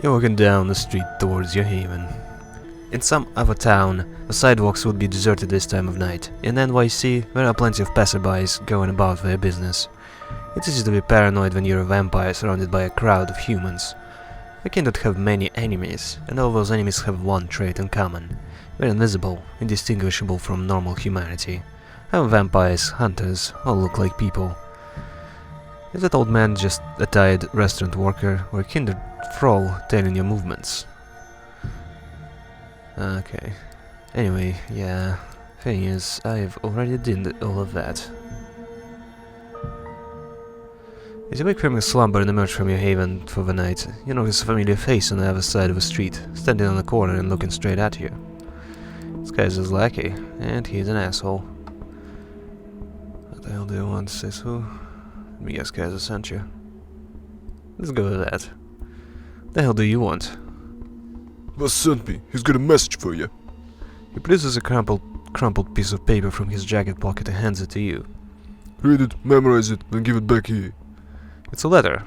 You're walking down the street towards your haven. In some other town, the sidewalks would be deserted this time of night. In NYC, there are plenty of passerbys going about their business. It's easy to be paranoid when you're a vampire surrounded by a crowd of humans. You cannot have many enemies, and all those enemies have one trait in common. They're invisible, indistinguishable from normal humanity. Our vampires, hunters, all look like people. Is that old man just a tired restaurant worker or a kindred thrall tailing your movements? Okay. Anyway, yeah. Thing is, I've already did all of that. As you wake from your slumber and emerge from your haven for the night, you notice a familiar face on the other side of the street, standing on the corner and looking straight at you. This guy's his lackey, and he's an asshole. What the hell do you want, Sisu? Let me guess, Kaiser sent you. Let's go with that. The hell do you want? Boss sent me. He's got a message for you. He produces a crumpled piece of paper from his jacket pocket and hands it to you. Read it, memorize it, then give it back here. It's a letter.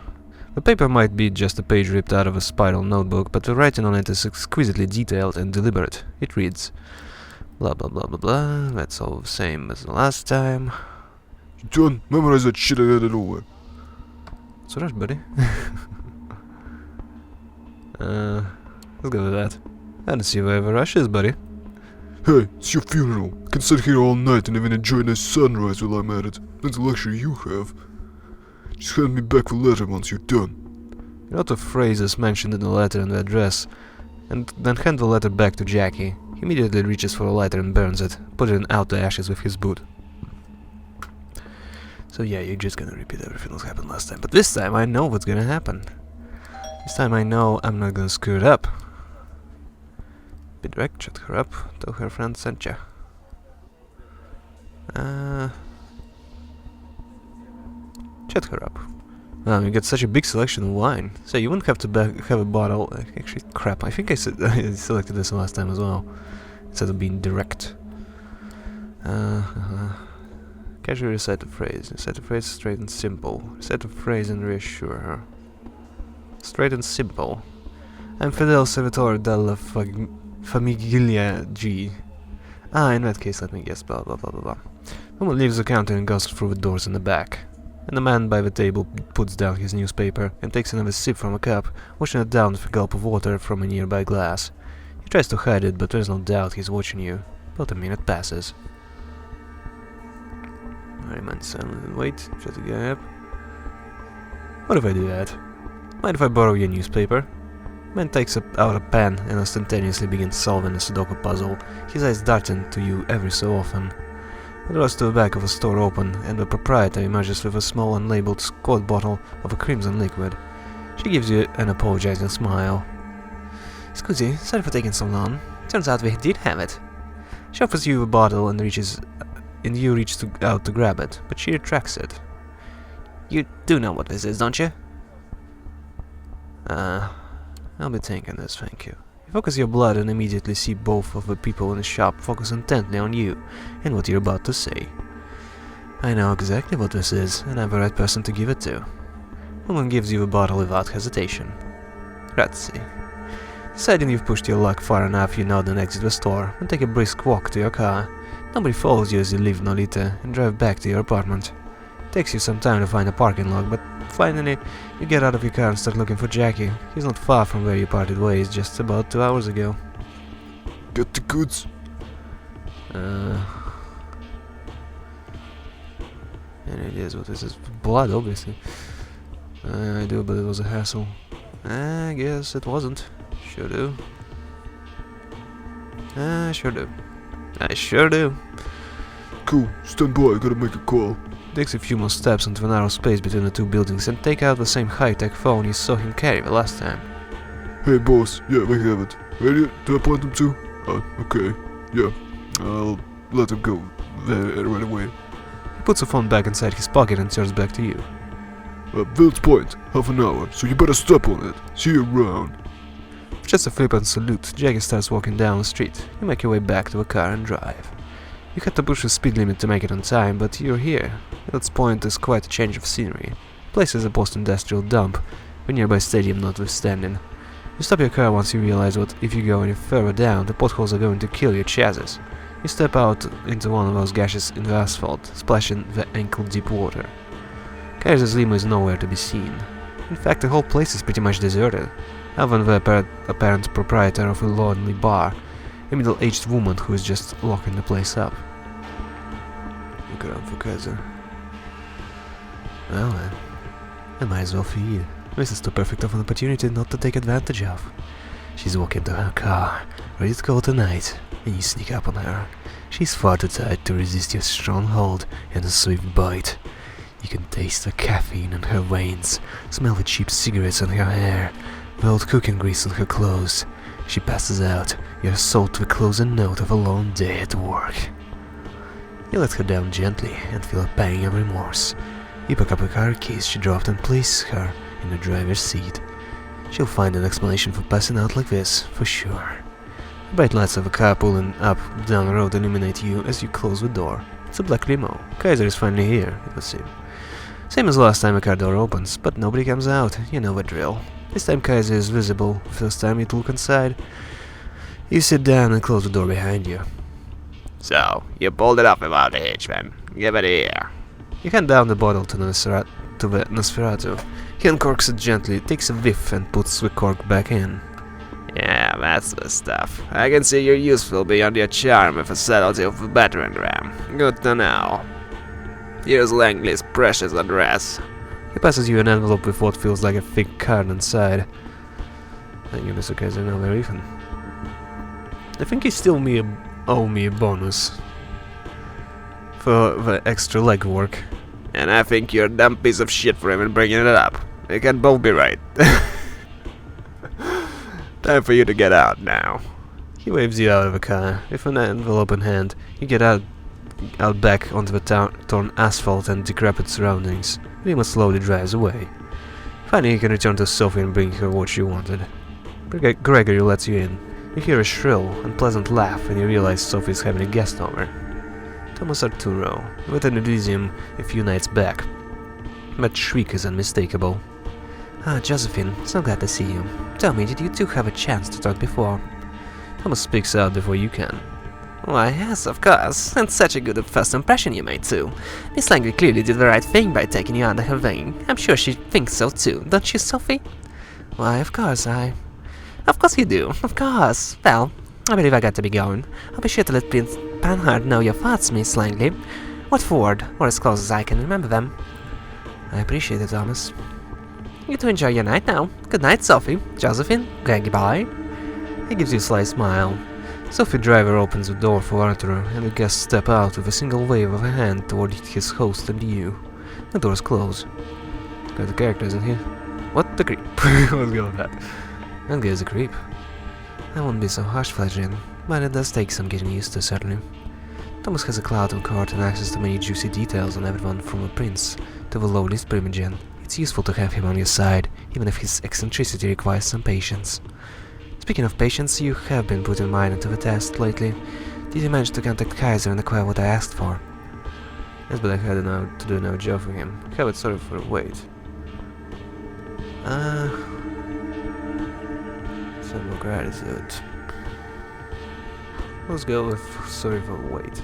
The paper might be just a page ripped out of a spiral notebook, but the writing on it is exquisitely detailed and deliberate. It reads, blah blah blah blah blah, that's all the same as the last time. You done? Memorize that shit I got it over. What's the rush, buddy? Let's go with that. I don't see where the rush is, buddy. Hey, it's your funeral. I can sit here all night and even enjoy a nice sunrise while I'm at it. That's a luxury you have. Just hand me back the letter once you're done. You note the phrases mentioned in the letter and the address, and then hand the letter back to Jackie. He immediately reaches for a lighter and burns it, putting out the ashes with his boot. So yeah, you're just gonna repeat everything that happened last time, but this time I know what's gonna happen. This time I know I'm not gonna screw it up. Be direct, shut her up, tell her friend sent ya. Shut her up. You get such a big selection of wine. So you wouldn't have to have a bottle. Actually, crap, I think I selected this last time as well. Instead of being direct. Casually recite the phrase. Recite the phrase straight and simple. Recite the phrase and reassure her. Straight and simple. I'm Fidel Servitore della Famiglia G. In that case, let me guess, blah blah blah blah blah. Woman leaves the counter and goes through the doors in the back. And the man by the table puts down his newspaper and takes another sip from a cup, washing it down with a gulp of water from a nearby glass. He tries to hide it, but there's no doubt he's watching you. About a minute passes. I remain silent and wait. Shut the guy up. What if I do that? Mind if I borrow your newspaper? Man takes out a pen and instantaneously begins solving a Sudoku puzzle, his eyes darting to you every so often. The doors to the back of the store open, and the proprietor emerges with a small unlabeled quart bottle of a crimson liquid. She gives you an apologizing smile. "Scusi, sorry for taking so long. Turns out we did have it." She offers you the bottle and you reach out to grab it, but she retracts it. "You do know what this is, don't you?" I'll be thinking this, thank you." You focus your blood and immediately see both of the people in the shop focus intently on you and what you're about to say. "I know exactly what this is, and I'm the right person to give it to." Woman gives you a bottle without hesitation. "Grazie." Deciding you've pushed your luck far enough, you nod and exit the store, and take a brisk walk to your car. Nobody follows you as you leave Nolita and drive back to your apartment. It takes you some time to find a parking lot, but finally you get out of your car and start looking for Jackie. He's not far from where you parted ways just about 2 hours ago. Get the goods. And it is what this is. Blood, obviously. I do, but it was a hassle. I guess it wasn't. Sure do. Sure do. I sure do. Cool, stand by, I gotta make a call. Takes a few more steps into the narrow space between the two buildings and take out the same high-tech phone you saw him carry the last time. Hey boss, yeah, we have it. Ready? Do I point them to? Okay. Yeah, I'll let him go there right away. He puts the phone back inside his pocket and turns back to you. Village Point, half an hour, so you better step on it. See you around. Just a flippant salute, Jackie starts walking down the street. You make your way back to the car and drive. You had to push the speed limit to make it on time, but you're here. Village Point is quite a change of scenery. The place is a post-industrial dump, a nearby stadium notwithstanding. You stop your car once you realize that if you go any further down, the potholes are going to kill your chassis. You step out into one of those gashes in the asphalt, splashing the ankle-deep water. Kaiser's limo is nowhere to be seen. In fact, the whole place is pretty much deserted, other than the apparent proprietor of a lonely bar, a middle-aged woman who is just locking the place up. Look around for Kaiser. Well then, I might as well feed. This is too perfect of an opportunity not to take advantage of. She's walking to her car, ready to go tonight, and you sneak up on her. She's far too tired to resist your strong hold and a swift bite. You can taste the caffeine in her veins, smell the cheap cigarettes on her hair, the old cooking grease on her clothes. She passes out, your soul to the closing note of a long day at work. You let her down gently and feel a pang of remorse. You pick up her car keys she dropped and place her in the driver's seat. She'll find an explanation for passing out like this, for sure. The bright lights of a car pulling up down the road illuminate you as you close the door. It's a black limo. Kaiser is finally here, it would seem. Same as last time a car door opens, but nobody comes out, you know the drill. This time Kaiser is visible. First time you look inside, you sit down and close the door behind you. So, you pulled it off without a hitch, man. Give it here. You hand down the bottle to the Nosferatu. He uncorks it gently, takes a whiff and puts the cork back in. Yeah, that's the stuff. I can see you're useful beyond your charm with a subtlety of a battering ram. Good to know. Here's Langley's precious address. He passes you an envelope with what feels like a thick card inside. Thank you, Mr. Kaiser, now we're even. I think he still owe me a bonus for the extra legwork. And I think you're a dumb piece of shit for even bringing it up. We can both be right. Time for you to get out now. He waves you out of the car. With an envelope in hand, you get out back onto the torn asphalt and decrepit surroundings. Lima slowly drives away. Finally, you can return to Sophie and bring her what she wanted. Gregory lets you in. You hear a shrill, unpleasant laugh and you realize Sophie's having a guest over. Thomas Arturo, with an Elysium a few nights back. That shriek is unmistakable. Ah, Josephine, so glad to see you. Tell me, did you two have a chance to talk before? Thomas speaks out before you can. Why, yes, of course, and such a good first impression you made too. Miss Langley clearly did the right thing by taking you under her wing. I'm sure she thinks so too, don't you, Sophie? Why, of course Of course you do, of course. Well, I believe I got to be going. I'll be sure to let Prince Panhard know your thoughts, Miss Langley. What forward, or as close as I can remember them. I appreciate it, Thomas. You two enjoy your night now. Good night, Sophie, Josephine, Greggy boy. He gives you a sly smile. Sophie Driver opens the door for Arthur, and the guests step out with a single wave of a hand toward his host and you. The doors close. Got the characters in here. What the creep? Let's go with that. That guy's a creep. I won't be so harsh-fledged, but it does take some getting used to, certainly. Thomas has a clout on court and access to many juicy details on everyone from a prince to the lowliest primogen. It's useful to have him on your side, even if his eccentricity requires some patience. Speaking of patience, you have been putting mine into the test lately. Did you manage to contact Kaiser and acquire what I asked for? Yes, but I had to do another job for him. Have it sort of for a wait. Some more gratitude. Let's go with sorry for wait.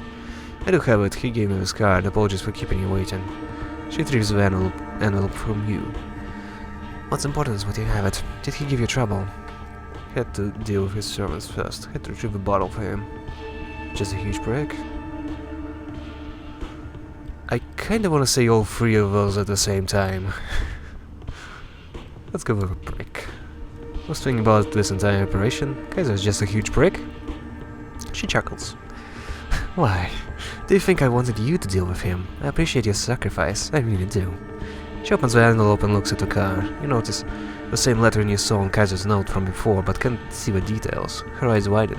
I do have it. He gave me this card. Apologies for keeping you waiting. She retrieves the envelope from you. What's important is what you have it. Did he give you trouble? Had to deal with his servants first. Had to retrieve a bottle for him. Just a huge prick. I kinda wanna say all three of those at the same time. Let's go with a prick. I was thinking about this entire operation. Kaiser's just a huge prick. She chuckles. Why? Do you think I wanted you to deal with him? I appreciate your sacrifice, I really do. She opens the envelope and looks at the car. You notice the same lettering you saw on Kaiser's note from before, but can't see the details. Her eyes widen.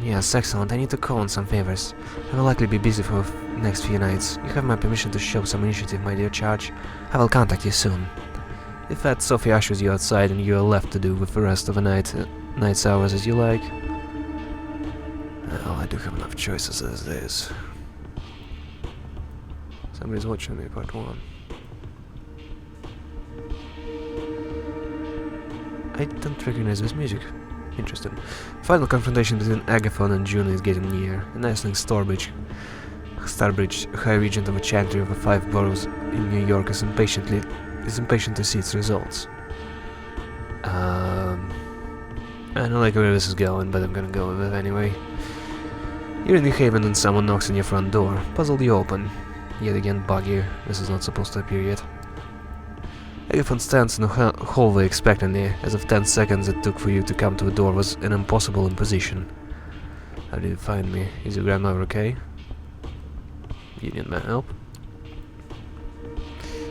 Yes, excellent. I need to call on some favors. I will likely be busy for the next few nights. You have my permission to show some initiative, my dear Charge. I will contact you soon. If that, Sophie ushers you outside and you are left to do with the rest of the night's hours as you like. Well, I do have enough choices as it is. Somebody's watching me, part 1. I don't recognize this music. Interesting. Final confrontation between Agathon and Juno is getting near. An Iceland Starbridge, High Regent of a Chantry of the 5 boroughs in New York, is impatient to see its results. I don't like where this is going, but I'm gonna go with it anyway. You're in New Haven and someone knocks on your front door. Puzzled you open. Yet again buggy. This is not supposed to appear yet. Agathon stands in the hallway expectantly, as if 10 seconds it took for you to come to the door was an impossible imposition. How did you find me? Is your grandmother okay? You need my help?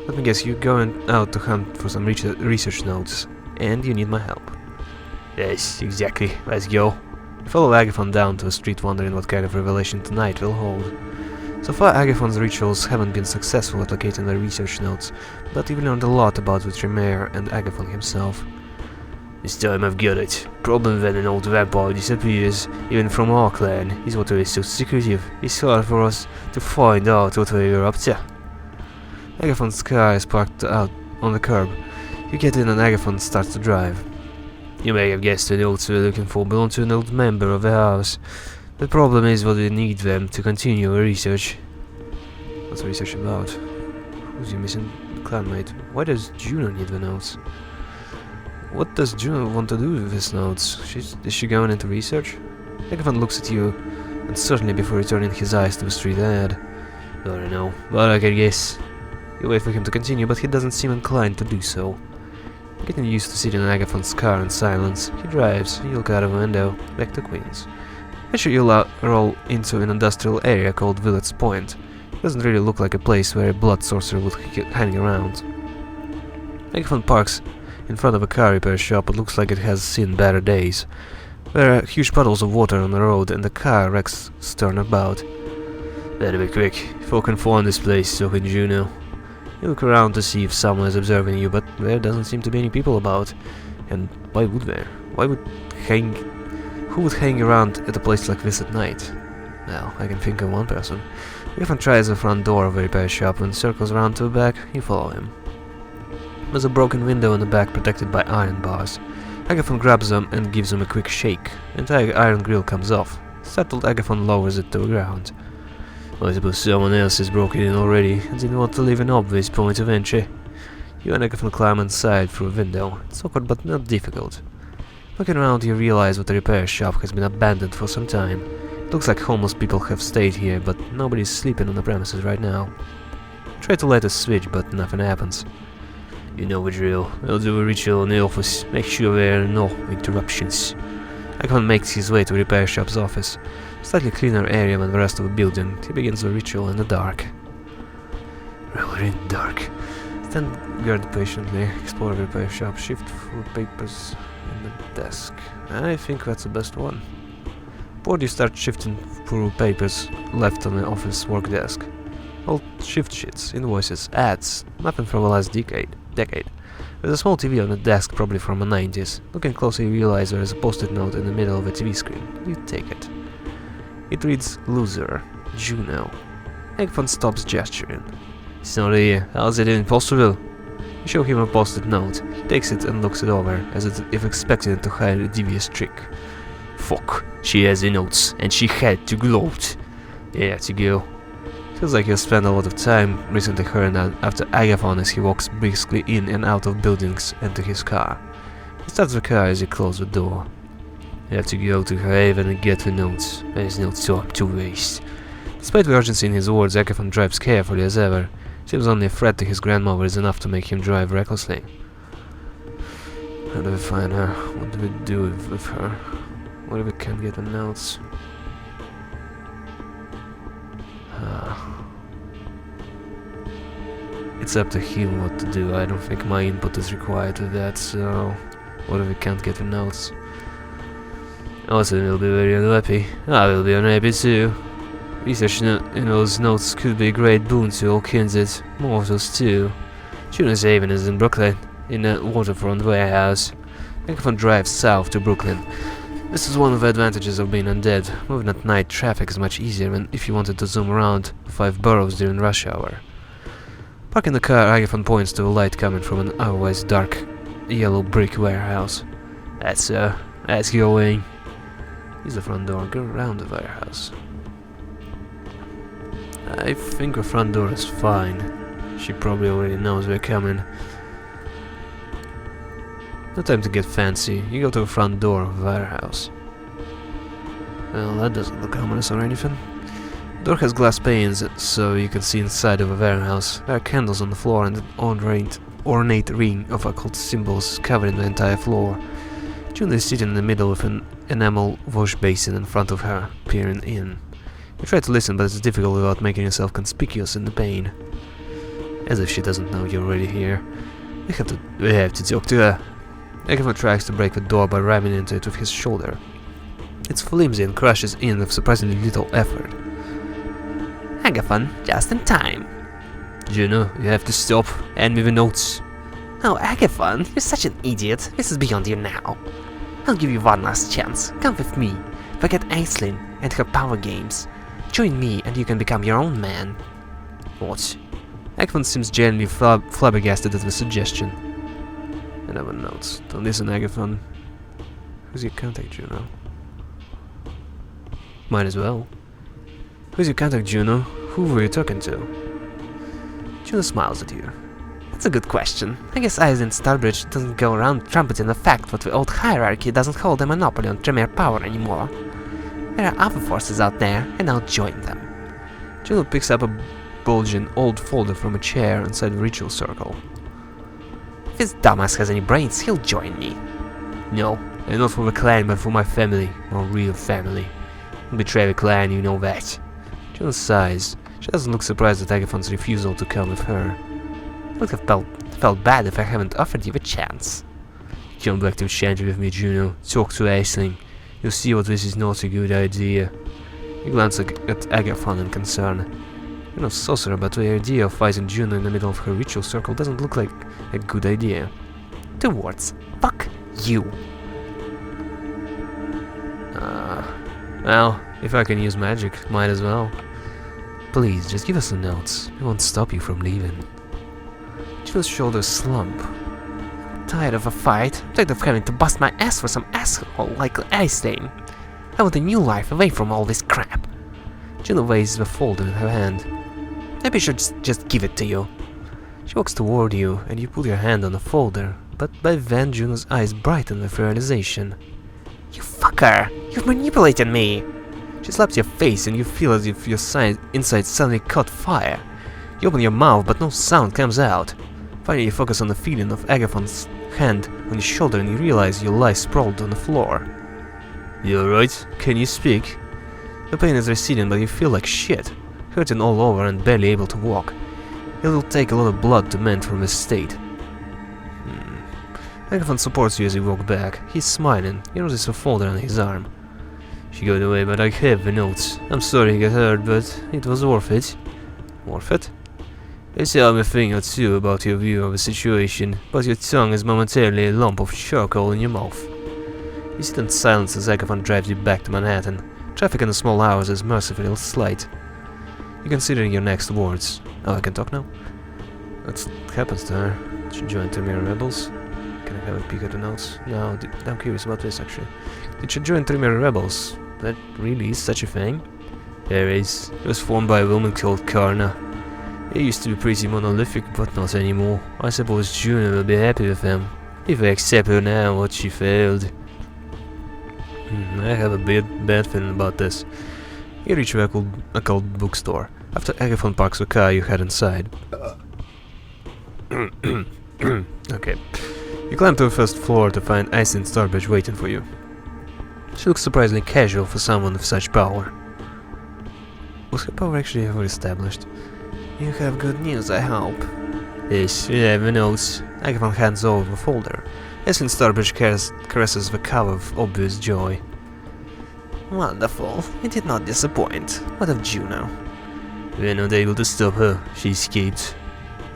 Let me guess, you're going out to hunt for some research notes, and you need my help. Yes, exactly. Let's go. You follow Agathon down to a street wondering what kind of revelation tonight will hold. So far, Agathon's rituals haven't been successful at locating the research notes, but you've learned a lot about the Tremere and Agathon himself. This time I've got it. Problem when an old vampire disappears, even from our clan, is what is so secretive. It's hard for us to find out what we're up to. Agathon's car is parked out on the curb. You get in and Agathon starts to drive. You may have guessed the notes we're looking for belong to an old member of the house. The problem is what we need them to continue our research. What's the research about? Who's your missing clanmate? Why does Juno need the notes? What does Juno want to do with these notes? Is she going into research? Agathon looks at you, and certainly before returning his eyes to the street ahead. I don't know, but I can guess. You wait for him to continue, but he doesn't seem inclined to do so. Getting used to sitting in Agathon's car in silence, he drives, you look out of the window, back to Queens. Eventually you'll roll into an industrial area called Villett's Point. It doesn't really look like a place where a blood sorcerer would hang around. Agathon parks in front of a car repair shop. It looks like it has seen better days. There are huge puddles of water on the road and the car wrecks turn about. Better be quick. Folk can find this place, so can Juno. You look around to see if someone is observing you, but there doesn't seem to be any people about. And why would there? Who would hang around at a place like this at night? Well, I can think of one person. Agathon tries the front door of a repair shop and circles around to the back. You follow him. There's a broken window in the back protected by iron bars. Agathon grabs them and gives them a quick shake. The entire iron grill comes off. Startled, Agathon lowers it to the ground. I suppose someone else has broken in already and didn't want to leave an obvious point of entry. You and Agathon climb inside through a window. It's awkward but not difficult. Looking around, you realize that the repair shop has been abandoned for some time. It looks like homeless people have stayed here, but nobody's sleeping on the premises right now. Try to light a switch, but nothing happens. You know the drill. I'll do a ritual in the office. Make sure there are no interruptions. Agathon makes his way to the repair shop's office. Slightly cleaner area than the rest of the building. He begins the ritual in the dark. We're in the dark. Stand guard patiently. Explore the repair shop. Shift through papers in the desk. I think that's the best one. Board, you start shifting through papers left on the office work desk. Old shift sheets, invoices, ads, nothing from the last decade. There's a small TV on the desk, probably from the 90s. Looking closer, you realize there is a post-it note in the middle of a TV screen. You take it. It reads, Loser, Juno. Agathon stops gesturing. It's not here. How's it even possible? You show him a post-it note. He takes it and looks it over, as if expecting it to hide a devious trick. Fuck. She has the notes, and she had to gloat. Yeah, to go. Feels like you spent a lot of time recently hurrying after Agathon as he walks briskly in and out of buildings and to his car. He starts the car as you close the door. You have to go to her haven and get the notes. There's no time to waste. Despite the urgency in his words, Agathon drives carefully as ever. Seems only a threat to his grandmother is enough to make him drive recklessly. How do we find her? What do we do with her? What if we can't get the notes? It's up to him what to do. I don't think my input is required to that, so... What if we can't get the notes? Austin will be very unhappy. I will be unhappy too. Research in those notes could be a great boon to all kindred, mortals too. Juno's haven is in Brooklyn, in a waterfront warehouse. Agathon drives south to Brooklyn. This is one of the advantages of being undead. Moving at night, traffic is much easier than if you wanted to zoom around 5 boroughs during rush hour. Parking the car, Agathon points to a light coming from an otherwise dark yellow brick warehouse. Let's go in. Use the front door, go around the warehouse. I think the front door is fine. She probably already knows we're coming. No time to get fancy. You go to the front door of the warehouse. Well, that doesn't look ominous or anything. The door has glass panes, so you can see inside of a warehouse. There are candles on the floor and an ornate ring of occult symbols covering the entire floor. June is sitting in the middle with an enamel wash basin in front of her, peering in. You try to listen, but it's difficult without making yourself conspicuous in the pane. As if she doesn't know you're already here. We have to talk to her. Agathon tries to break the door by ramming into it with his shoulder. It's flimsy and crashes in with surprisingly little effort. Agathon, just in time. Juno, you have to stop. Hand me the notes. Oh, Agathon, you're such an idiot. This is beyond you now. I'll give you one last chance. Come with me. Forget Aislinn and her power games. Join me and you can become your own man. What? Agathon seems genuinely flabbergasted at the suggestion. Another notes. Don't listen, Agathon. Who's your contact, Juno? Might as well. Who's your contact, Juno? Who were you talking to? Juno smiles at you. That's a good question. I guess Aislinn Starbridge doesn't go around trumpeting the fact that the old hierarchy doesn't hold a monopoly on Tremere power anymore. There are other forces out there, and I'll join them. Juno picks up a bulging old folder from a chair inside the ritual circle. If this dumbass has any brains, he'll join me. No, and not for the clan, but for my family, my real family. I'll betray the clan, you know that. Juno sighs. She doesn't look surprised at Agathon's refusal to come with her. I would have felt bad if I haven't offered you a chance. Come back to Shanty with me, Juno. Talk to Aisling. You'll see what this is not a good idea. You glance at Agathon in concern. You're no sorcerer, but the idea of fighting Juno in the middle of her ritual circle doesn't look like a good idea. 2 words. Fuck you. Well, if I can use magic, might as well. Please, just give us the notes. We won't stop you from leaving. Juno's shoulders slump. Tired of a fight, tired of having to bust my ass for some asshole like Aislinn. I want a new life away from all this crap. Juno weighs the folder in her hand. Maybe I should just give it to you. She walks toward you, and you put your hand on the folder, but by then Juno's eyes brighten with realization. You fucker! You've manipulated me! She slaps your face, and you feel as if your inside suddenly caught fire. You open your mouth, but no sound comes out. Finally, you focus on the feeling of Agathon's hand on your shoulder, and you realize you lie sprawled on the floor. You alright? Can you speak? The pain is receding, but you feel like shit, hurting all over and barely able to walk. It will take a lot of blood to mend from this state. Agathon supports you as you walk back. He's smiling. You notice a folder on his arm. She got away, but I have the notes. I'm sorry you got hurt, but it was worth it. Worth it? They tell me a thing or two about your view of the situation, but your tongue is momentarily a lump of charcoal in your mouth. You sit in silence as Agathon drives you back to Manhattan. Traffic in the small hours is mercifully slight. You consider your next words. Oh, I can talk now? What happens to her? She joined Tremere Rebels? Can I have a peek at the notes? No, I'm curious about this actually. Did she join Tremere Rebels? That really is such a thing? There is. It was formed by a woman called Karna. They used to be pretty monolithic, but not anymore. I suppose Juno will be happy with them. If I accept her now, what she failed. I have a bad feeling about this. You reach a occult bookstore. After Agathon parks the car, you head inside. Okay. You climb to the first floor to find Aislinn Starbridge waiting for you. She looks surprisingly casual for someone with such power. Was her power actually ever established? You have good news, I hope. Yes, we have the notes. Agathon hands over the folder. Aislinn Starbridge caresses the cover with obvious joy. Wonderful. You did not disappoint. What of Juno? We're not able to stop her. She escaped.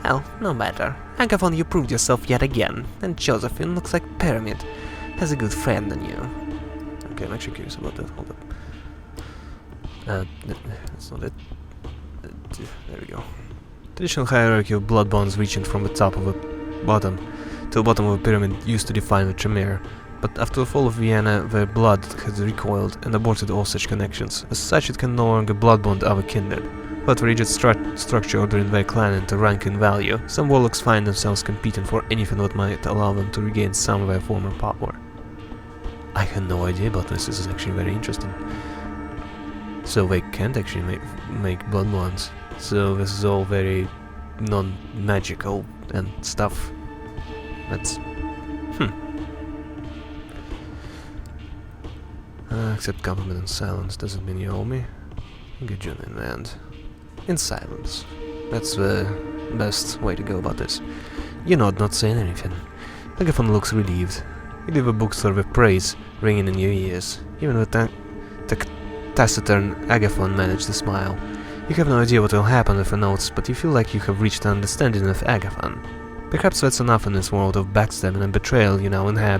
Well, no matter. Agathon, you proved yourself yet again, and Josephine looks like Pyramid has a good friend in you. Okay, I'm actually curious about that. Hold up. That's not it. There we go. Traditional hierarchy of blood bonds reaching from the top of the bottom to the bottom of a pyramid used to define the Tremere. but after the fall of Vienna, their blood has recoiled and aborted all such connections. As such, it can no longer blood-bond our kindred. But the rigid structure ordering their clan into rank and value, some warlocks find themselves competing for anything that might allow them to regain some of their former power. I had no idea about this. This is actually very interesting. So they can't actually make bloodlines. So this is all very non-magical and stuff. That's... accept compliment in silence doesn't mean you owe me. Good job in hand. In silence. That's the best way to go about this. You nod, not saying anything. Agathon looks relieved. You leave a bookstore with praise ringing in your ears. Even with that taciturn Agathon managed to smile. You have no idea what will happen with the notes, but you feel like you have reached an understanding with Agathon. Perhaps that's enough in this world of backstabbing and betrayal you now inhabit.